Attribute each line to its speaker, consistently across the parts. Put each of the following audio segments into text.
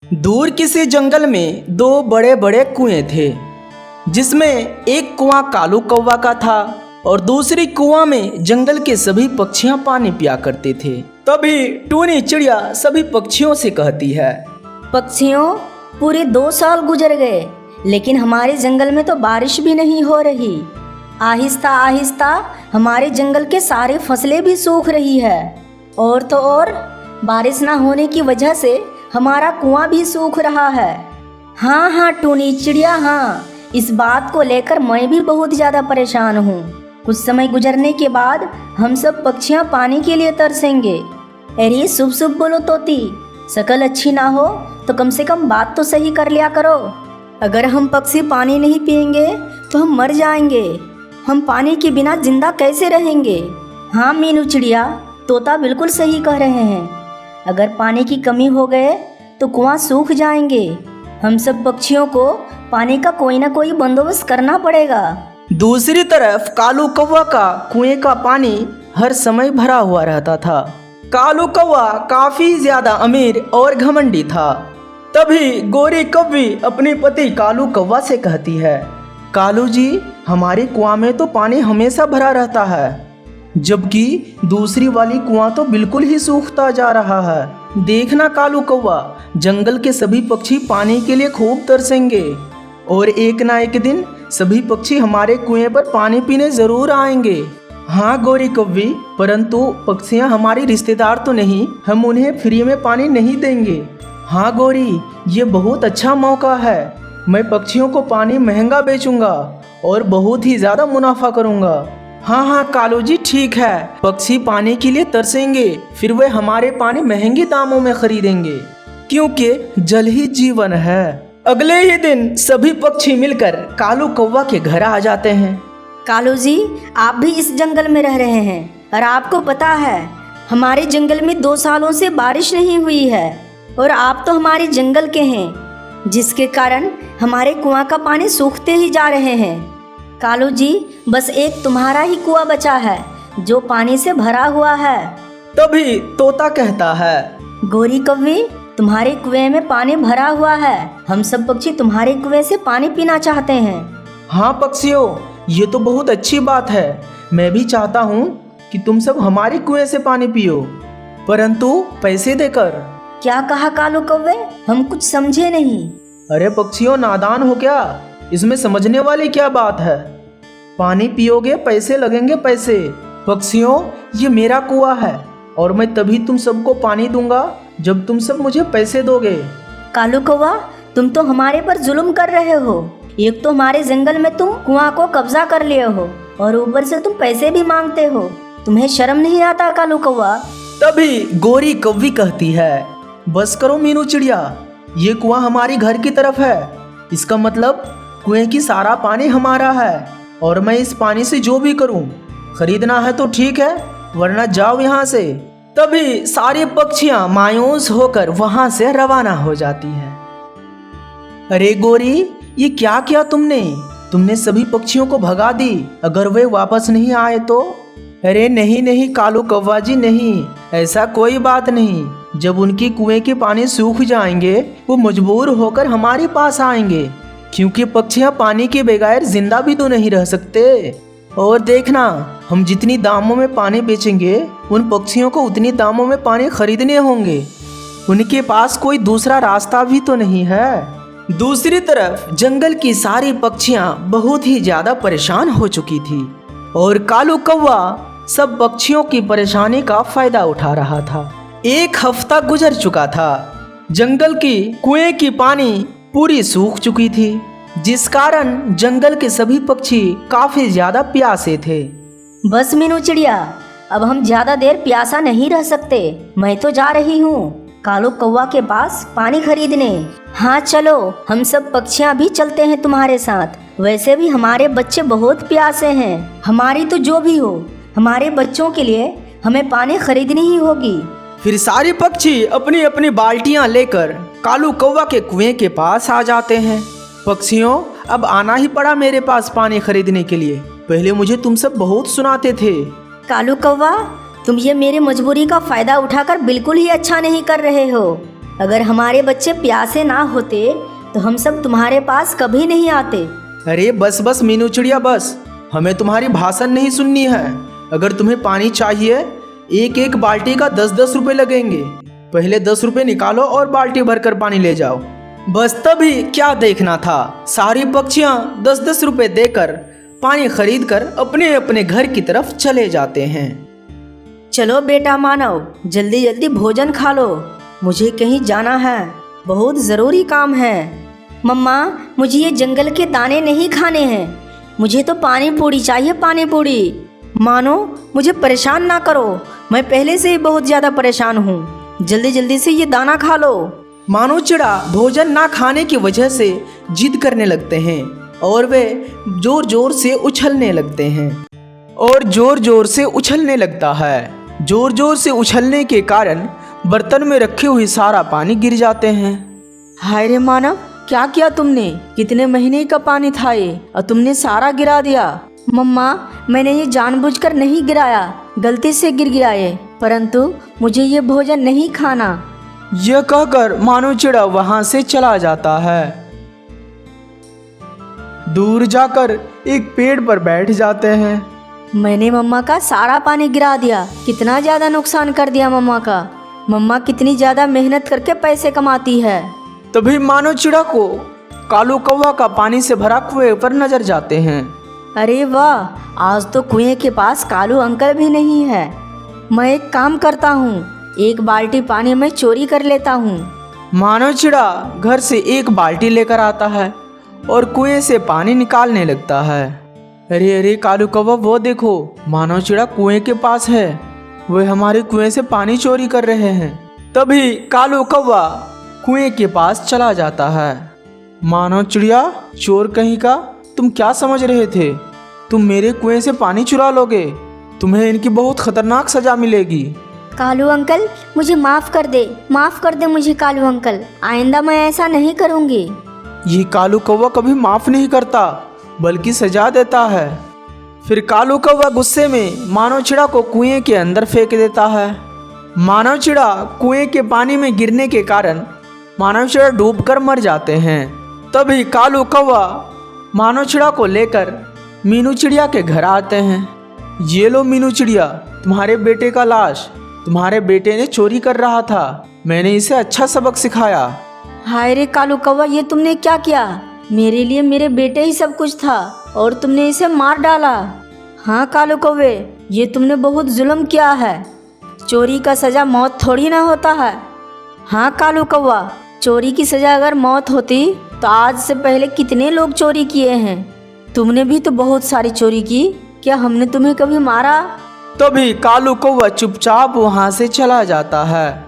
Speaker 1: दूर किसी जंगल में दो बड़े बड़े कुएं थे, जिसमें एक कुआं कालू कौवा का था और दूसरी कुआं में जंगल के सभी पक्षियां पानी पिया करते थे। तभी टूनी चिड़िया सभी पक्षियों से कहती है,
Speaker 2: पक्षियों, पूरे 2 साल गुजर गए, लेकिन हमारे जंगल में तो बारिश भी नहीं हो रही। आहिस्ता आहिस्ता हमारे जंगल के सारे फसलें भी सूख रही है, और तो और बारिश ना होने की वजह से हमारा कुआं भी सूख रहा है। हाँ टूनी चिड़िया, हाँ, इस बात को लेकर मैं भी बहुत ज़्यादा परेशान हूँ। कुछ समय गुजरने के बाद हम सब पक्षियाँ पानी के लिए तरसेंगे। अरे शुभ शुभ बोलो तोती, शकल अच्छी ना हो तो कम से कम बात तो सही कर लिया करो। अगर हम पक्षी पानी नहीं पिएंगे तो हम मर जाएंगे। हम पानी के बिना जिंदा कैसे रहेंगे? हाँ मीनू चिड़िया, तोता बिल्कुल सही कह रहे हैं। अगर पानी की कमी हो गए तो कुआं सूख जाएंगे। हम सब पक्षियों को पानी का कोई ना कोई बंदोबस्त करना पड़ेगा।
Speaker 1: दूसरी तरफ कालू कौवा का कुएं का पानी हर समय भरा हुआ रहता था। कालू कौवा काफी ज्यादा अमीर और घमंडी था। तभी गोरी कौवी अपने पति कालू कौवा से कहती है, कालू जी, हमारे कुआं में तो पानी हमेशा भरा रहता है, जबकि दूसरी वाली कुआं तो बिल्कुल ही सूखता जा रहा है। देखना कालू कौवा, जंगल के सभी पक्षी पानी के लिए खूब तरसेंगे और एक ना एक दिन सभी पक्षी हमारे कुएं पर पानी पीने जरूर आएंगे। हाँ गोरी कौवी, परंतु पक्षियां हमारी रिश्तेदार तो नहीं, हम उन्हें फ्री में पानी नहीं देंगे। हाँ गोरी, ये बहुत अच्छा मौका है। मैं पक्षियों को पानी महंगा बेचूंगा और बहुत ही ज्यादा मुनाफा करूंगा। हाँ कालू जी, ठीक है, पक्षी पानी के लिए तरसेंगे, फिर वे हमारे पानी महंगे दामों में खरीदेंगे, क्योंकि जल ही जीवन है। अगले ही दिन सभी पक्षी मिलकर कालू कौवा के घर आ जाते हैं।
Speaker 2: कालू जी, आप भी इस जंगल में रह रहे हैं और आपको पता है हमारे जंगल में 2 सालों से बारिश नहीं हुई है, और आप तो हमारे जंगल के हैं, जिसके कारण हमारे कुआं का पानी सूखते ही जा रहे हैं। कालू जी, बस एक तुम्हारा ही कुआं बचा है जो पानी से भरा हुआ है।
Speaker 1: तभी तोता कहता है,
Speaker 2: गोरी कौवी, तुम्हारे कुएं में पानी भरा हुआ है, हम सब पक्षी तुम्हारे कुएं से पानी पीना चाहते हैं।
Speaker 1: हाँ पक्षियों, ये तो बहुत अच्छी बात है। मैं भी चाहता हूँ कि तुम सब हमारे कुएं से पानी पियो, परंतु पैसे देकर।
Speaker 2: क्या कहा कालू कौवे? हम कुछ समझे नहीं।
Speaker 1: अरे पक्षियों, नादान हो क्या? इसमें समझने वाली क्या बात है? पानी पियोगे, पैसे लगेंगे पैसे। पक्षियों, ये मेरा कुआं है और मैं तभी तुम सबको पानी दूंगा जब तुम सब मुझे पैसे दोगे।
Speaker 2: कालू कौवा, तुम तो हमारे पर जुल्म कर रहे हो। एक तो हमारे जंगल में तुम कुआं को कब्जा कर लिए हो और ऊपर से तुम पैसे भी मांगते हो। तुम्हें शर्म नहीं आता कालू कौवा?
Speaker 1: तभी गोरी कौवी कहती है, बस करो मीनू चिड़िया, ये कुआं हमारी घर की तरफ है। इसका मतलब कुएं की सारा पानी हमारा है और मैं इस पानी से जो भी करूं, खरीदना है तो ठीक है, वरना जाओ यहाँ से। तभी सारी पक्षियां मायूस होकर वहां से रवाना हो जाती हैं। अरे गोरी, ये क्या किया तुमने सभी पक्षियों को भगा दी। अगर वे वापस नहीं आए तो? अरे नहीं कालू कौवा जी, नहीं, ऐसा कोई बात नहीं। जब उनके कुएं के पानी सूख जाएंगे, वो मजबूर होकर हमारे पास आएंगे, क्योंकि पक्षियां पानी के बगैर जिंदा भी तो नहीं रह सकते। और देखना, हम जितनी दामों में पानी बेचेंगे, उन पक्षियों को उतनी दामों में पानी खरीदने होंगे। उनके पास कोई दूसरा रास्ता भी तो नहीं है। दूसरी तरफ जंगल की सारी पक्षियां बहुत ही ज्यादा परेशान हो चुकी थी और कालू कौवा सब पक्षियों की परेशानी का फायदा उठा रहा था। 1 हफ्ता गुजर चुका था। जंगल की कुएं की पानी पूरी सूख चुकी थी, जिस कारण जंगल के सभी पक्षी काफी ज्यादा प्यासे थे।
Speaker 2: बस मीनू चिड़िया, अब हम ज्यादा देर प्यासा नहीं रह सकते। मैं तो जा रही हूँ कालू कौवा के पास पानी खरीदने। हाँ चलो, हम सब पक्षियाँ भी चलते हैं तुम्हारे साथ। वैसे भी हमारे बच्चे बहुत प्यासे हैं। हमारी तो जो भी हो, हमारे बच्चों के लिए हमें पानी खरीदनी ही होगी।
Speaker 1: फिर सारे पक्षी अपनी अपनी बाल्टियां लेकर कालू कौवा के कुएं के पास आ जाते हैं। पक्षियों, अब आना ही पड़ा मेरे पास पानी खरीदने के लिए। पहले मुझे तुम सब बहुत सुनाते थे।
Speaker 2: कालू कौवा, तुम ये मेरी मजबूरी का फायदा उठाकर बिल्कुल ही अच्छा नहीं कर रहे हो। अगर हमारे बच्चे प्यासे ना होते तो हम सब तुम्हारे पास कभी नहीं आते।
Speaker 1: अरे बस बस मीनू चिड़िया बस, हमें तुम्हारी भाषण नहीं सुननी है। अगर तुम्हें पानी चाहिए, एक एक बाल्टी का 10-10 रुपए लगेंगे। पहले 10 रुपए निकालो और बाल्टी भरकर पानी ले जाओ। बस तभी क्या देखना था, सारी पक्षियाँ 10-10 रुपए देकर पानी खरीद कर अपने अपने घर की तरफ चले जाते हैं।
Speaker 2: चलो बेटा मानव, जल्दी जल्दी भोजन खा लो, मुझे कहीं जाना है, बहुत ज़रूरी काम है। मम्मा, मुझे ये जंगल के दाने नहीं खाने हैं, मुझे तो पानी पूरी चाहिए, पानी पूरी। मानो मुझे परेशान ना करो, मैं पहले से ही बहुत ज़्यादा परेशान हूँ, जल्दी जल्दी से ये दाना खा लो।
Speaker 1: मानो चिड़ा भोजन ना खाने की वजह से जिद करने लगते हैं और वे जोर जोर से उछलने लगते हैं और जोर जोर से उछलने लगता है। जोर जोर से उछलने के कारण बर्तन में रखे हुए सारा पानी गिर जाते हैं।
Speaker 2: हाय रे मानव, क्या किया तुमने? कितने महीने का पानी था ये और तुमने सारा गिरा दिया। मम्मा, मैंने ये जानबूझकर नहीं गिराया, गलती से गिर गया ये, परंतु मुझे ये भोजन नहीं खाना।
Speaker 1: यह कहकर मानो चिड़ा वहां से चला जाता है। दूर जाकर एक पेड़ पर बैठ जाते हैं।
Speaker 2: मैंने मम्मा का सारा पानी गिरा दिया, कितना ज़्यादा नुकसान कर दिया मम्मा का। मम्मा कितनी ज़्यादा मेहनत करके पैसे कमाती है।
Speaker 1: तभी मानो चिड़ा को कालू कौवा का पानी से भरा कुएं पर नजर जाते हैं।
Speaker 2: अरे वाह, आज तो कुएं के पास कालू अंकल भी नहीं है। मैं एक काम करता हूँ, एक बाल्टी पानी मैं चोरी कर लेता हूँ।
Speaker 1: मानो चिड़ा घर से एक बाल्टी लेकर आता है और कुएं से पानी निकालने लगता है। अरे अरे कालू कौवा, वो देखो, मानो चिड़ा कुएं के पास है, वे हमारे कुएं से पानी चोरी कर रहे हैं। तभी कालू कौवा कुएं के पास चला जाता है। मानो चिड़िया, चोर कहीं का, तुम क्या समझ रहे थे? तुम मेरे कुएं से पानी चुरा लोगे, तुम्हें इनकी बहुत खतरनाक सजा मिलेगी।
Speaker 2: कालू अंकल, मुझे माफ़ कर दे, माफ़ कर दे मुझे कालू अंकल, आइंदा मैं ऐसा नहीं करूँगी।
Speaker 1: ये कालू कौवा कभी माफ़ नहीं करता, बल्कि सजा देता है। फिर कालू कौवा गुस्से में मानो चिड़ा को कुएं के अंदर फेंक देता है। मानव चिड़ा कुएं के पानी में गिरने के कारण मानव चिड़ा डूबकर मर जाते हैं। तभी कालू कौवा मानव चिड़ा को लेकर मीनू चिड़िया के घर आते हैं। ये लो मीनू चिड़िया, तुम्हारे बेटे का लाश, तुम्हारे बेटे ने चोरी कर रहा था, मैंने इसे अच्छा सबक सिखाया।
Speaker 2: हाय रे कालू कौवा, ये तुमने क्या किया? मेरे लिए मेरे बेटे ही सब कुछ था और तुमने इसे मार डाला। हाँ कालू कौवे, ये तुमने बहुत जुल्म किया है, चोरी का सज़ा मौत थोड़ी ना होता है। हाँ कालू कौवा, चोरी की सज़ा अगर मौत होती तो आज से पहले कितने लोग चोरी किए हैं। तुमने भी तो बहुत सारी चोरी की, क्या हमने तुम्हें कभी मारा?
Speaker 1: तभी कालू कौवा चुपचाप वहां से चला जाता है।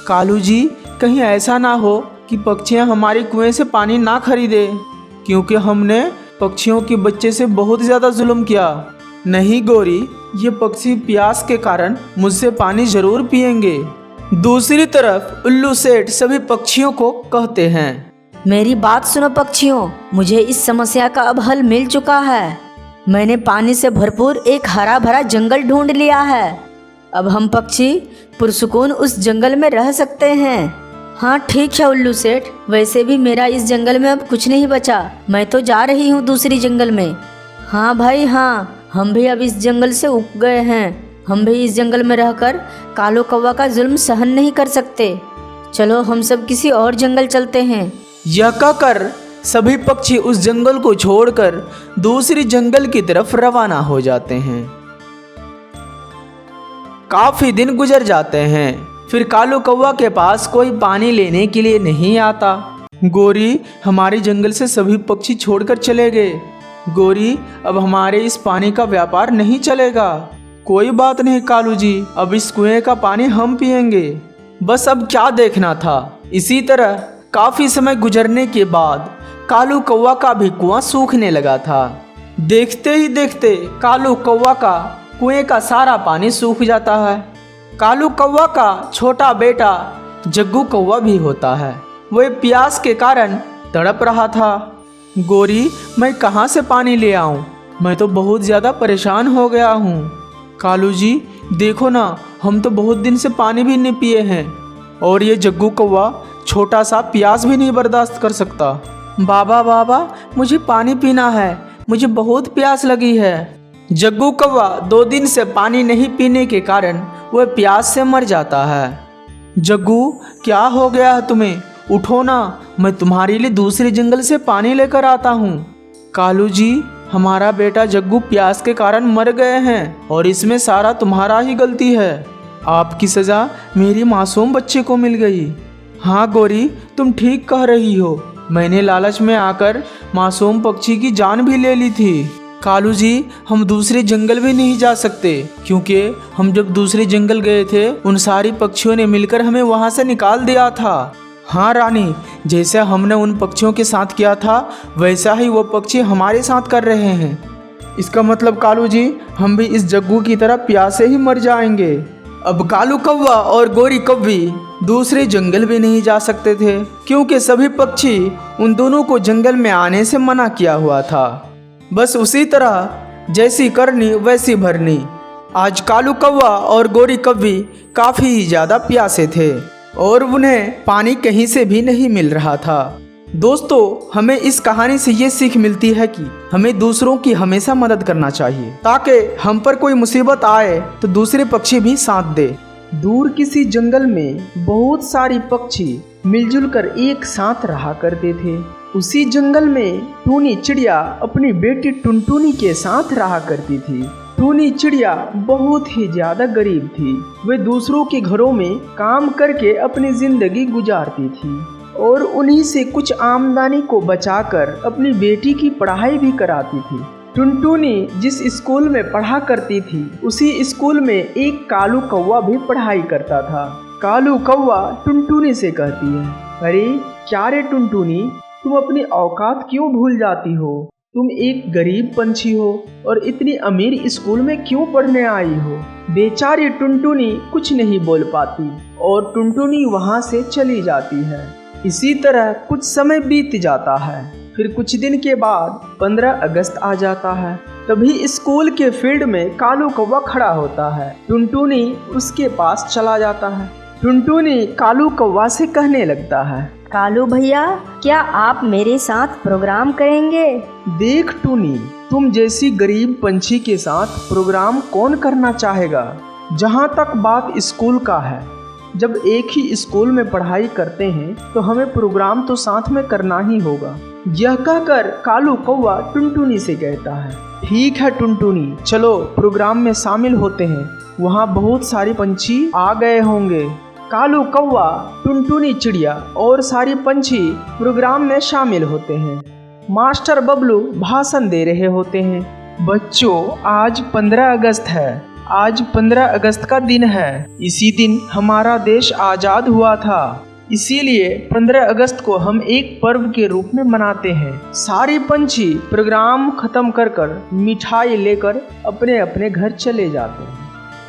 Speaker 1: कालू जी, कहीं ऐसा ना हो कि पक्षियां हमारे कुएं से पानी ना खरीदे, क्योंकि हमने पक्षियों के बच्चे से बहुत ज़्यादा जुल्म किया। नहीं गोरी, ये पक्षी प्यास के कारण मुझसे पानी जरूर पिएंगे। दूसरी तरफ उल्लू सेठ सभी पक्षियों को कहते हैं,
Speaker 2: मेरी बात सुनो पक्षियों, मुझे इस समस्या का अब हल मिल चुका है। मैंने पानी से भरपूर एक हरा भरा जंगल ढूंढ लिया है। अब हम पक्षी पुरसुकून उस जंगल में रह सकते हैं। हाँ ठीक है उल्लू सेठ, वैसे भी मेरा इस जंगल में अब कुछ नहीं बचा, मैं तो जा रही हूँ दूसरी जंगल में। हाँ भाई हाँ, हम भी अब इस जंगल से उब गए हैं, हम भी इस जंगल में रहकर कालू कौवा का जुल्म सहन नहीं कर सकते। चलो हम सब किसी और जंगल चलते हैं।
Speaker 1: यह कहकर सभी पक्षी उस जंगल को छोड़कर दूसरी जंगल की तरफ रवाना हो जाते हैं। काफी दिन गुजर जाते हैं, फिर कालू कौवा के पास कोई पानी लेने के लिए नहीं आता। गोरी, हमारे जंगल से सभी पक्षी छोड़कर चले गए। गोरी, अब हमारे इस पानी का व्यापार नहीं चलेगा। कोई बात नहीं कालू जी, अब इस कुएं का पानी हम पिएंगे। बस अब क्या देखना था। इसी तरह काफी समय गुजरने के बाद कालू कौवा का भी कुआं सूखने लगा था। देखते ही देखते कालू कौवा का कुएं का सारा पानी सूख जाता है। कालू कौवा का छोटा बेटा जग्गू कौवा भी होता है, वह प्यास के कारण तड़प रहा था। गोरी, मैं कहाँ से पानी ले आऊँ, मैं तो बहुत ज़्यादा परेशान हो गया हूँ। कालू जी देखो ना, हम तो बहुत दिन से पानी भी नहीं पिए हैं, और ये जग्गू कौवा छोटा सा प्यास भी नहीं बर्दाश्त कर सकता। बाबा बाबा, मुझे पानी पीना है, मुझे बहुत प्यास लगी है। जग्गू कौवा 2 दिन से पानी नहीं पीने के कारण वह प्यास से मर जाता है। जग्गू, क्या हो गया है तुम्हें? उठो ना, मैं तुम्हारे लिए दूसरे जंगल से पानी लेकर आता हूँ। कालू जी, हमारा बेटा जग्गू प्यास के कारण मर गए हैं और इसमें सारा तुम्हारा ही गलती है। आपकी सज़ा मेरी मासूम बच्चे को मिल गई। हाँ गौरी, तुम ठीक कह रही हो, मैंने लालच में आकर मासूम पक्षी की जान भी ले ली थी। कालू जी, हम दूसरे जंगल भी नहीं जा सकते क्योंकि हम जब दूसरे जंगल गए थे उन सारी पक्षियों ने मिलकर हमें वहाँ से निकाल दिया था। हाँ रानी, जैसा हमने उन पक्षियों के साथ किया था वैसा ही वो पक्षी हमारे साथ कर रहे हैं। इसका मतलब कालू जी, हम भी इस जग्गू की तरह प्यास से ही मर जाएंगे। अब कालू कौवा और गोरी कौवी दूसरे जंगल भी नहीं जा सकते थे क्योंकि सभी पक्षी उन दोनों को जंगल में आने से मना किया हुआ था। बस उसी तरह जैसी करनी वैसी भरनी। आज कालू कौवा और गोरी कौवी काफ़ी ज़्यादा प्यासे थे और उन्हें पानी कहीं से भी नहीं मिल रहा था। दोस्तों, हमें इस कहानी से ये सीख मिलती है कि हमें दूसरों की हमेशा मदद करना चाहिए ताकि हम पर कोई मुसीबत आए तो दूसरे पक्षी भी साथ दे। दूर किसी जंगल में बहुत सारी पक्षी मिलजुल कर एक साथ रहा करते थे। उसी जंगल में टूनी चिड़िया अपनी बेटी टुनटुनी के साथ रहा करती थी। टूनी चिड़िया बहुत ही ज्यादा गरीब थी। वे दूसरों के घरों में काम करके अपनी जिंदगी गुजारती थी और उन्हीं से कुछ आमदनी को बचाकर अपनी बेटी की पढ़ाई भी कराती थी। टुनटुनी जिस स्कूल में पढ़ा करती थी उसी स्कूल में एक कालू कौवा भी पढ़ाई करता था। कालू कौवा टुनटुनी से कहती है, अरे क्या रे टुनटुनी, तुम अपनी औकात क्यों भूल जाती हो? तुम एक गरीब पंछी हो और इतनी अमीर स्कूल में क्यों पढ़ने आई हो? बेचारी टुनटुनी कुछ नहीं बोल पाती और टुनटुनी वहाँ से चली जाती है। इसी तरह कुछ समय बीत जाता है। फिर कुछ दिन के बाद 15 अगस्त आ जाता है। तभी स्कूल के फील्ड में कालू कौवा खड़ा होता है। टुनटुनी उसके पास चला जाता है। टुनटुनी कालू कौवा से कहने लगता है,
Speaker 2: कालू भैया, क्या आप मेरे साथ प्रोग्राम करेंगे?
Speaker 1: देख टूनी, तुम जैसी गरीब पंछी के साथ प्रोग्राम कौन करना चाहेगा? जहाँ तक बात स्कूल का है, जब एक ही स्कूल में पढ़ाई करते हैं तो हमें प्रोग्राम तो साथ में करना ही होगा। यह कहकर कालू कौवा टुनटुनी से कहता है, ठीक है टुनटुनी, चलो प्रोग्राम में शामिल होते हैं। वहाँ बहुत सारे पंछी आ गए होंगे। कालू कौवा, टुनटुनी चिड़िया और सारी पंछी प्रोग्राम में शामिल होते हैं। मास्टर बबलू भाषण दे रहे होते हैं। बच्चों, आज 15 अगस्त है। आज 15 अगस्त का दिन है। इसी दिन हमारा देश आज़ाद हुआ था। इसीलिए 15 अगस्त को हम एक पर्व के रूप में मनाते हैं। सारे पंछी प्रोग्राम खत्म कर मिठाई लेकर अपने अपने घर चले जाते हैं।